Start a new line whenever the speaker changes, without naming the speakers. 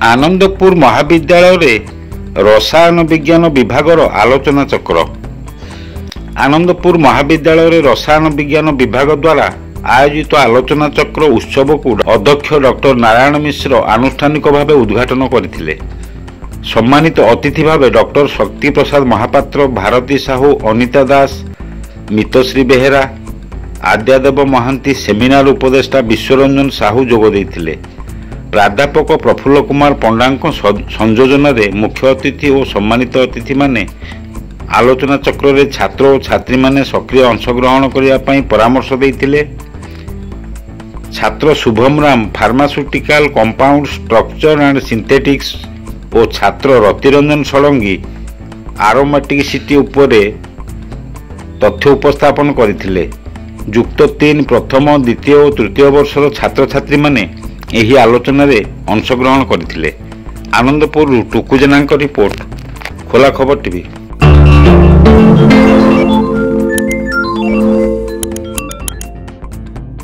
आनंदपुर महाविद्यालय रसायन विज्ञान विभागर आलोचना चक्र। आनंदपुर महाविद्यालय रसायन विज्ञान विभाग द्वारा आयोजित आलोचना चक्र उत्सव को अध्यक्ष डॉक्टर नारायण मिश्र आनुष्ठानिक भाव उद्घाटन करथिले। सम्मानित अतिथि भाव डॉक्टर शक्ति प्रसाद महापात्र, भारती साहू, अनिता दास, मितश्री बेहेरा, आद्यादेव महांती, सेमिनार उपदेष्टा विश्वरंजन साहू जोग देइथिले। प्राध्यापक प्रफुल्ल कुमार पंडा संयोजन में मुख्य अतिथि और सम्मानित अतिथि माने आलोचना चक्र रे छात्र और छात्री माने सक्रिय अंशग्रहण करने परामर्श देइथिले। छात्र Shubham Ram pharmaceutical compound structure and synthetics और छात्र रतिरंजन षडंगी आरोमेटिसिटी उपरे तथ्य उपस्थापन करथिले। युक्त 3 प्रथम, द्वितीय और तृतीय वर्षर छात्र छात्री माने एही आलोचना रे अंशग्रहण करथिले। आनंदपुर टुकु जेना रिपोर्ट, खोला खबर टीवी।